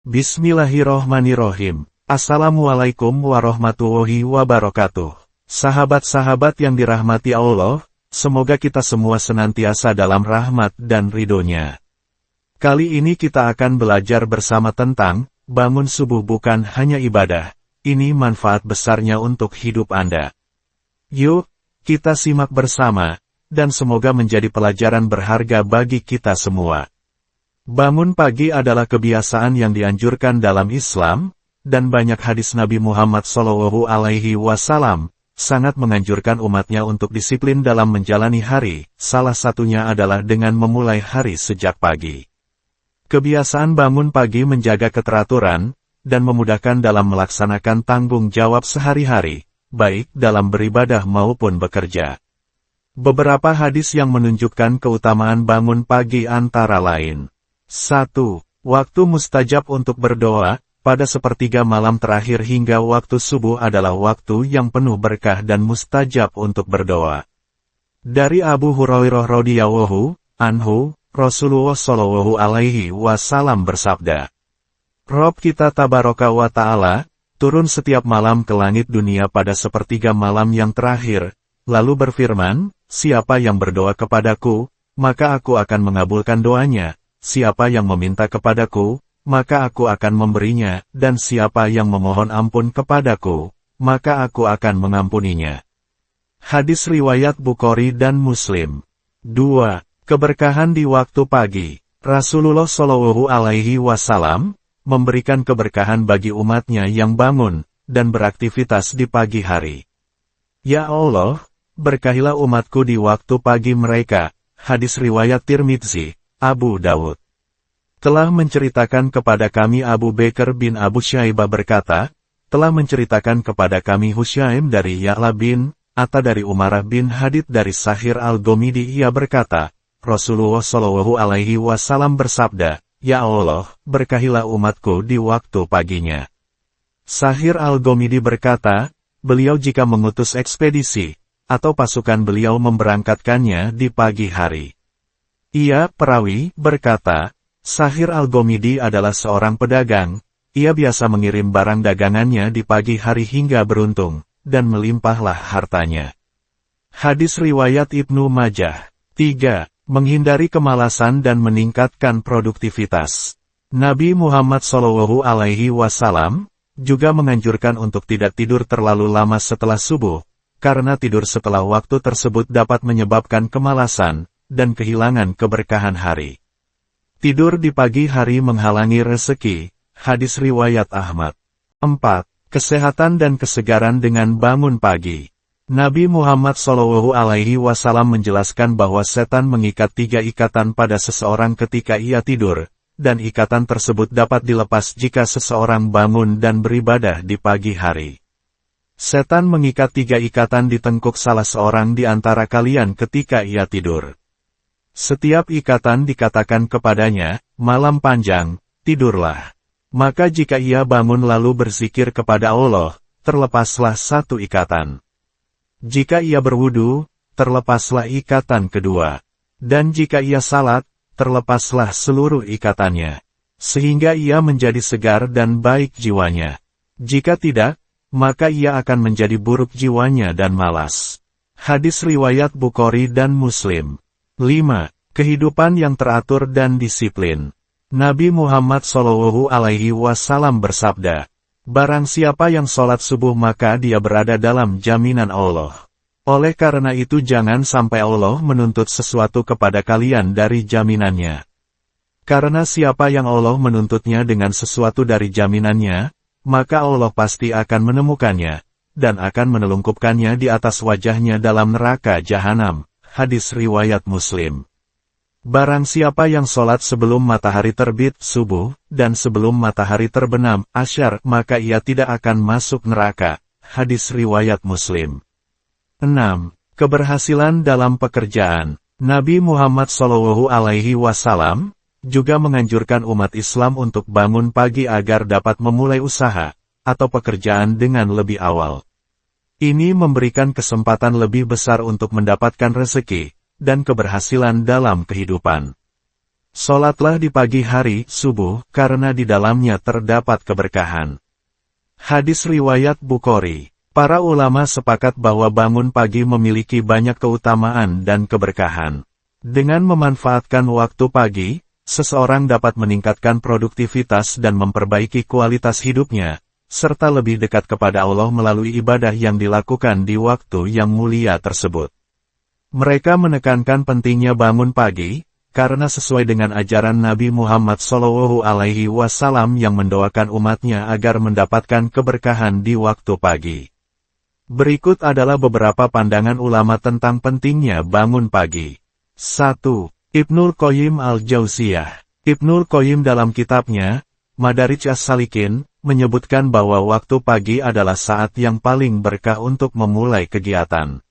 Bismillahirrohmanirrohim. Assalamualaikum warahmatullahi wabarakatuh. Sahabat-sahabat yang dirahmati Allah, semoga kita semua senantiasa dalam rahmat dan ridho-Nya. Kali ini kita akan belajar bersama tentang, bangun subuh bukan hanya ibadah, ini manfaat besarnya untuk hidup Anda. Yuk, kita simak bersama, dan semoga menjadi pelajaran berharga bagi kita semua. Bangun pagi adalah kebiasaan yang dianjurkan dalam Islam, dan banyak hadis Nabi Muhammad SAW sangat menganjurkan umatnya untuk disiplin dalam menjalani hari, salah satunya adalah dengan memulai hari sejak pagi. Kebiasaan bangun pagi menjaga keteraturan, dan memudahkan dalam melaksanakan tanggung jawab sehari-hari, baik dalam beribadah maupun bekerja. Beberapa hadis yang menunjukkan keutamaan bangun pagi antara lain. 1. Waktu mustajab untuk berdoa, pada sepertiga malam terakhir hingga waktu subuh adalah waktu yang penuh berkah dan mustajab untuk berdoa. Dari Abu Hurairah radhiyallahu anhu, Rasulullah shallallahu alaihi wasallam bersabda, Rob kita tabaraka wa ta'ala, turun setiap malam ke langit dunia pada sepertiga malam yang terakhir, lalu berfirman, siapa yang berdoa kepadaku, maka aku akan mengabulkan doanya. Siapa yang meminta kepadaku, maka aku akan memberinya, dan siapa yang memohon ampun kepadaku, maka aku akan mengampuninya. Hadis riwayat Bukhari dan Muslim. 2. Keberkahan di waktu pagi. Rasulullah Shallallahu Alaihi Wasallam memberikan keberkahan bagi umatnya yang bangun dan beraktivitas di pagi hari. Ya Allah, berkahilah umatku di waktu pagi mereka. Hadis riwayat Tirmidzi. Abu Dawud telah menceritakan kepada kami Abu Bakar bin Abu Syaibah berkata, telah menceritakan kepada kami Husyaim dari Ya'la bin Atta dari Umarah bin Hadid dari Sahir al-Ghamidi ia berkata, Rasulullah Shallallahu Alaihi Wasallam bersabda, Ya Allah, berkahilah umatku di waktu paginya. Sahir al-Ghamidi berkata, beliau jika mengutus ekspedisi, atau pasukan beliau memberangkatkannya di pagi hari. Ia, perawi, berkata, Sahir al-Ghamidi adalah seorang pedagang, ia biasa mengirim barang dagangannya di pagi hari hingga beruntung, dan melimpahlah hartanya. Hadis riwayat Ibnu Majah. 3. Menghindari kemalasan dan meningkatkan produktivitas. Nabi Muhammad SAW juga menganjurkan untuk tidak tidur terlalu lama setelah subuh, karena tidur setelah waktu tersebut dapat menyebabkan kemalasan, dan kehilangan keberkahan hari. Tidur di pagi hari menghalangi rezeki. Hadis riwayat Ahmad. 4. Kesehatan dan kesegaran dengan bangun pagi. Nabi Muhammad SAW menjelaskan bahwa setan mengikat 3 ikatan pada seseorang ketika ia tidur, dan ikatan tersebut dapat dilepas jika seseorang bangun dan beribadah di pagi hari. Setan mengikat 3 ikatan di tengkuk salah seorang di antara kalian ketika ia tidur. Setiap ikatan dikatakan kepadanya, malam panjang, tidurlah. Maka jika ia bangun lalu berzikir kepada Allah, terlepaslah 1 ikatan. Jika ia berwudu, terlepaslah ikatan kedua. Dan jika ia salat, terlepaslah seluruh ikatannya. Sehingga ia menjadi segar dan baik jiwanya. Jika tidak, maka ia akan menjadi buruk jiwanya dan malas. Hadis riwayat Bukhari dan Muslim. 5. Kehidupan yang teratur dan disiplin. Nabi Muhammad SAW bersabda, barang siapa yang sholat subuh maka dia berada dalam jaminan Allah. Oleh karena itu jangan sampai Allah menuntut sesuatu kepada kalian dari jaminannya. Karena siapa yang Allah menuntutnya dengan sesuatu dari jaminannya, maka Allah pasti akan menemukannya, dan akan menelungkupkannya di atas wajahnya dalam neraka jahanam. Hadis riwayat Muslim. Barang siapa yang sholat sebelum matahari terbit, subuh, dan sebelum matahari terbenam, asyar, maka ia tidak akan masuk neraka. Hadis riwayat Muslim. 6. Keberhasilan dalam pekerjaan. Nabi Muhammad SAW juga menganjurkan umat Islam untuk bangun pagi agar dapat memulai usaha atau pekerjaan dengan lebih awal. Ini memberikan kesempatan lebih besar untuk mendapatkan rezeki dan keberhasilan dalam kehidupan. Sholatlah di pagi hari, subuh, karena di dalamnya terdapat keberkahan. Hadis riwayat Bukhari. Para ulama sepakat bahwa bangun pagi memiliki banyak keutamaan dan keberkahan. Dengan memanfaatkan waktu pagi, seseorang dapat meningkatkan produktivitas dan memperbaiki kualitas hidupnya, serta lebih dekat kepada Allah melalui ibadah yang dilakukan di waktu yang mulia tersebut. Mereka menekankan pentingnya bangun pagi, karena sesuai dengan ajaran Nabi Muhammad SAW yang mendoakan umatnya agar mendapatkan keberkahan di waktu pagi. Berikut adalah beberapa pandangan ulama tentang pentingnya bangun pagi. 1. Ibnul Qayyim al-Jauziyah. Ibnul Qayyim dalam kitabnya, Madarij as-Salikin, menyebutkan bahwa waktu pagi adalah saat yang paling berkah untuk memulai kegiatan.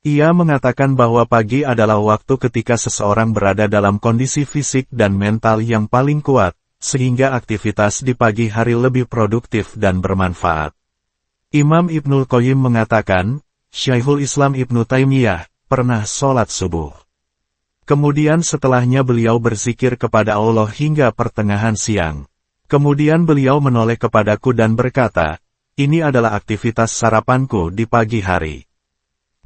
Ia mengatakan bahwa pagi adalah waktu ketika seseorang berada dalam kondisi fisik dan mental yang paling kuat, sehingga aktivitas di pagi hari lebih produktif dan bermanfaat. Imam Ibnul Qayyim mengatakan, Syekhul Islam Ibnu Taimiyah pernah sholat subuh. Kemudian setelahnya beliau berzikir kepada Allah hingga pertengahan siang. Kemudian beliau menoleh kepadaku dan berkata, ini adalah aktivitas sarapanku di pagi hari.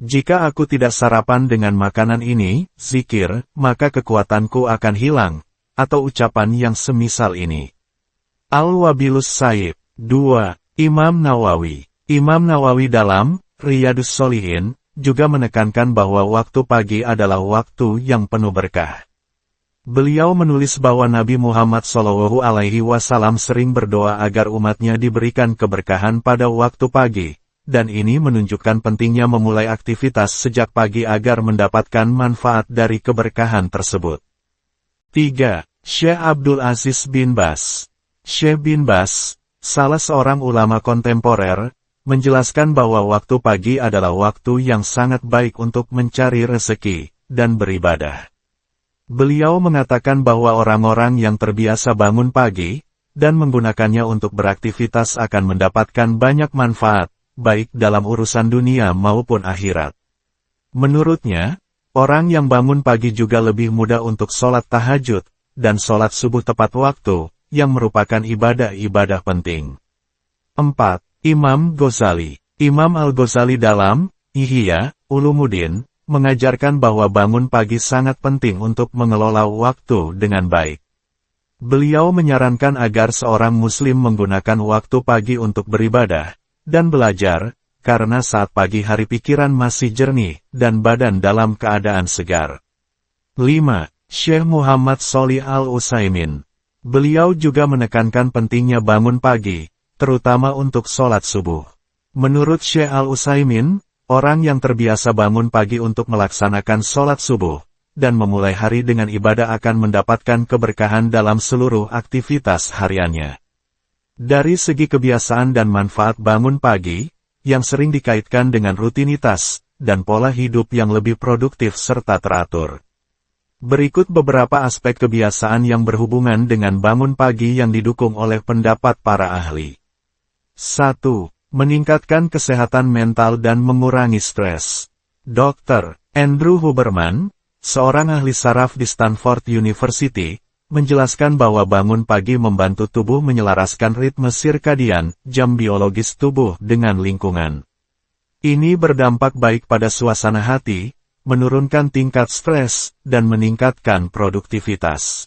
Jika aku tidak sarapan dengan makanan ini, zikir, maka kekuatanku akan hilang, atau ucapan yang semisal ini. Al-Wabilus Sayyib. 2. Imam Nawawi. Imam Nawawi dalam Riyadus Sholihin juga menekankan bahwa waktu pagi adalah waktu yang penuh berkah. Beliau menulis bahwa Nabi Muhammad SAW sering berdoa agar umatnya diberikan keberkahan pada waktu pagi. Dan ini menunjukkan pentingnya memulai aktivitas sejak pagi agar mendapatkan manfaat dari keberkahan tersebut. 3. Syekh Abdul Aziz bin Baz. Syekh bin Baz, salah seorang ulama kontemporer, menjelaskan bahwa waktu pagi adalah waktu yang sangat baik untuk mencari rezeki dan beribadah. Beliau mengatakan bahwa orang-orang yang terbiasa bangun pagi dan menggunakannya untuk beraktivitas akan mendapatkan banyak manfaat, baik dalam urusan dunia maupun akhirat. Menurutnya, orang yang bangun pagi juga lebih mudah untuk sholat tahajud, dan sholat subuh tepat waktu, yang merupakan ibadah-ibadah penting. 4. Imam Ghazali. Imam Al-Ghazali dalam Ihya Ulumuddin, mengajarkan bahwa bangun pagi sangat penting untuk mengelola waktu dengan baik. Beliau menyarankan agar seorang muslim menggunakan waktu pagi untuk beribadah, dan belajar, karena saat pagi hari pikiran masih jernih, dan badan dalam keadaan segar. 5. Syekh Muhammad Shalih Al-Utsaimin. Beliau juga menekankan pentingnya bangun pagi, terutama untuk sholat subuh. Menurut Syekh Al-Utsaimin, orang yang terbiasa bangun pagi untuk melaksanakan sholat subuh, dan memulai hari dengan ibadah akan mendapatkan keberkahan dalam seluruh aktivitas hariannya. Dari segi kebiasaan dan manfaat bangun pagi, yang sering dikaitkan dengan rutinitas, dan pola hidup yang lebih produktif serta teratur. Berikut beberapa aspek kebiasaan yang berhubungan dengan bangun pagi yang didukung oleh pendapat para ahli. 1. Meningkatkan kesehatan mental dan mengurangi stres. Dr. Andrew Huberman, seorang ahli saraf di Stanford University, menjelaskan bahwa bangun pagi membantu tubuh menyelaraskan ritme sirkadian, jam biologis tubuh dengan lingkungan. Ini berdampak baik pada suasana hati, menurunkan tingkat stres, dan meningkatkan produktivitas.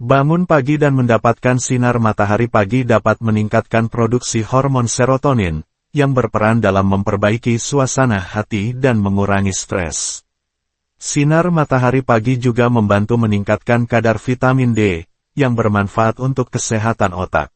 Bangun pagi dan mendapatkan sinar matahari pagi dapat meningkatkan produksi hormon serotonin, yang berperan dalam memperbaiki suasana hati dan mengurangi stres. Sinar matahari pagi juga membantu meningkatkan kadar vitamin D, yang bermanfaat untuk kesehatan otak.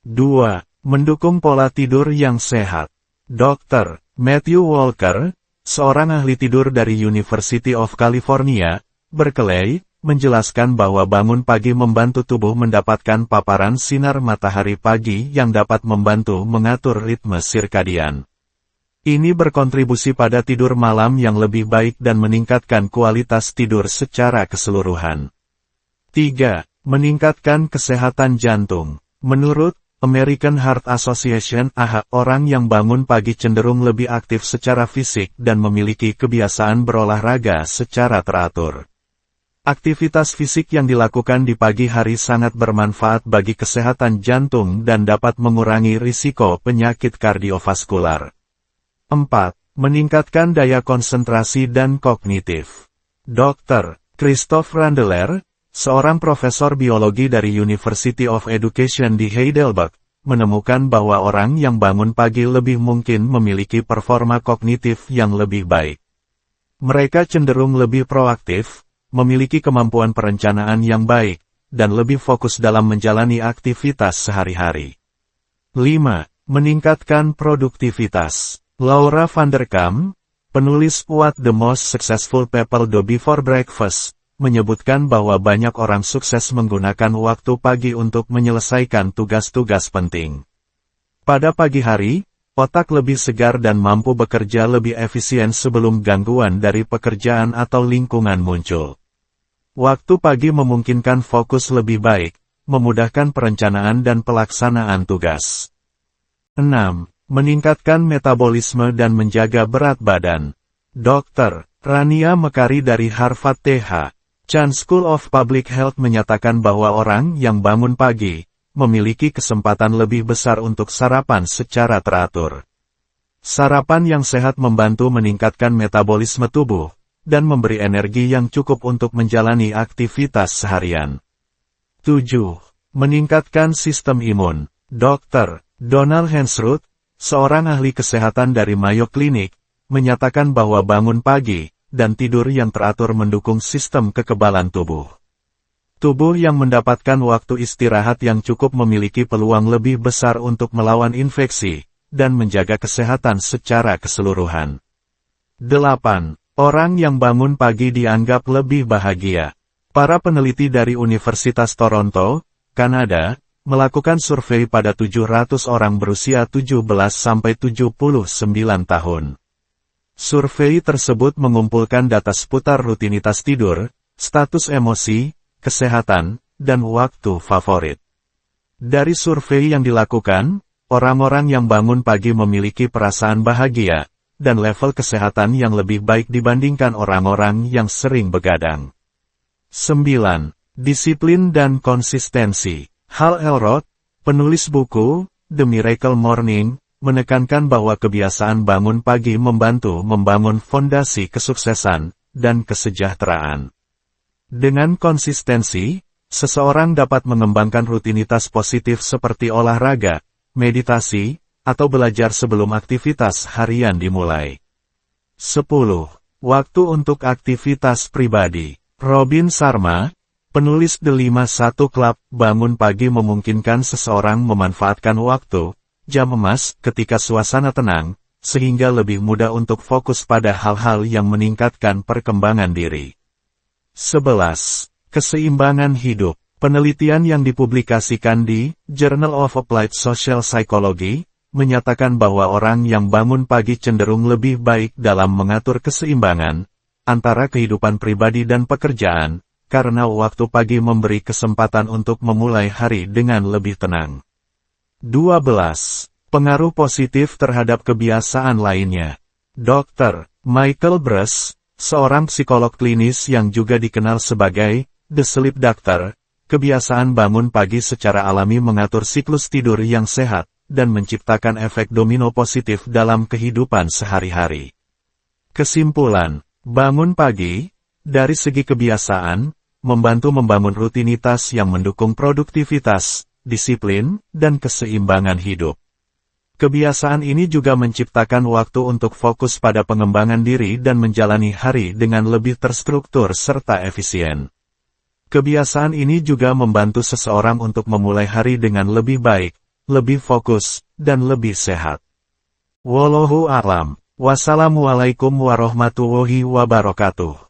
2. Mendukung pola tidur yang sehat. Dr. Matthew Walker, seorang ahli tidur dari University of California, Berkeley, menjelaskan bahwa bangun pagi membantu tubuh mendapatkan paparan sinar matahari pagi yang dapat membantu mengatur ritme sirkadian. Ini berkontribusi pada tidur malam yang lebih baik dan meningkatkan kualitas tidur secara keseluruhan. 3. Meningkatkan kesehatan jantung. Menurut American Heart Association (AHA), orang yang bangun pagi cenderung lebih aktif secara fisik dan memiliki kebiasaan berolahraga secara teratur. Aktivitas fisik yang dilakukan di pagi hari sangat bermanfaat bagi kesehatan jantung dan dapat mengurangi risiko penyakit kardiovaskular. 4. Meningkatkan daya konsentrasi dan kognitif. Dr. Christoph Randeler, seorang profesor biologi dari University of Education di Heidelberg, menemukan bahwa orang yang bangun pagi lebih mungkin memiliki performa kognitif yang lebih baik. Mereka cenderung lebih proaktif, memiliki kemampuan perencanaan yang baik, dan lebih fokus dalam menjalani aktivitas sehari-hari. 5. Meningkatkan produktivitas. Laura van der Kam, penulis What the Most Successful People Do Before Breakfast, menyebutkan bahwa banyak orang sukses menggunakan waktu pagi untuk menyelesaikan tugas-tugas penting. Pada pagi hari, otak lebih segar dan mampu bekerja lebih efisien sebelum gangguan dari pekerjaan atau lingkungan muncul. Waktu pagi memungkinkan fokus lebih baik, memudahkan perencanaan dan pelaksanaan tugas. 6. Meningkatkan metabolisme dan menjaga berat badan. Dr. Rania Mekari dari Harvard Th. Chan School of Public Health menyatakan bahwa orang yang bangun pagi memiliki kesempatan lebih besar untuk sarapan secara teratur. Sarapan yang sehat membantu meningkatkan metabolisme tubuh dan memberi energi yang cukup untuk menjalani aktivitas seharian. 7. Meningkatkan sistem imun. Dr. Donald Hensruth, seorang ahli kesehatan dari Mayo Clinic, menyatakan bahwa bangun pagi dan tidur yang teratur mendukung sistem kekebalan tubuh. Tubuh yang mendapatkan waktu istirahat yang cukup memiliki peluang lebih besar untuk melawan infeksi dan menjaga kesehatan secara keseluruhan. 8. Orang yang bangun pagi dianggap lebih bahagia. Para peneliti dari Universitas Toronto, Kanada, melakukan survei pada 700 orang berusia 17-79 tahun. Survei tersebut mengumpulkan data seputar rutinitas tidur, status emosi, kesehatan, dan waktu favorit. Dari survei yang dilakukan, orang-orang yang bangun pagi memiliki perasaan bahagia dan level kesehatan yang lebih baik dibandingkan orang-orang yang sering begadang. 9. Disiplin dan konsistensi. Hal Elrod, penulis buku The Miracle Morning, menekankan bahwa kebiasaan bangun pagi membantu membangun fondasi kesuksesan dan kesejahteraan. Dengan konsistensi, seseorang dapat mengembangkan rutinitas positif seperti olahraga, meditasi, atau belajar sebelum aktivitas harian dimulai. 10. Waktu untuk aktivitas pribadi. Robin Sharma, penulis The 5-1 Club, bangun pagi memungkinkan seseorang memanfaatkan waktu, jam emas, ketika suasana tenang, sehingga lebih mudah untuk fokus pada hal-hal yang meningkatkan perkembangan diri. 11. Keseimbangan hidup. Penelitian yang dipublikasikan di Journal of Applied Social Psychology menyatakan bahwa orang yang bangun pagi cenderung lebih baik dalam mengatur keseimbangan antara kehidupan pribadi dan pekerjaan, karena waktu pagi memberi kesempatan untuk memulai hari dengan lebih tenang. 12. Pengaruh positif terhadap kebiasaan lainnya. Dr. Michael Breus, seorang psikolog klinis yang juga dikenal sebagai The Sleep Doctor, kebiasaan bangun pagi secara alami mengatur siklus tidur yang sehat dan menciptakan efek domino positif dalam kehidupan sehari-hari. Kesimpulan, bangun pagi, dari segi kebiasaan, membantu membangun rutinitas yang mendukung produktivitas, disiplin, dan keseimbangan hidup. Kebiasaan ini juga menciptakan waktu untuk fokus pada pengembangan diri dan menjalani hari dengan lebih terstruktur serta efisien. Kebiasaan ini juga membantu seseorang untuk memulai hari dengan lebih baik, lebih fokus, dan lebih sehat. Wallahu a'lam. Wassalamualaikum warahmatullahi wabarakatuh.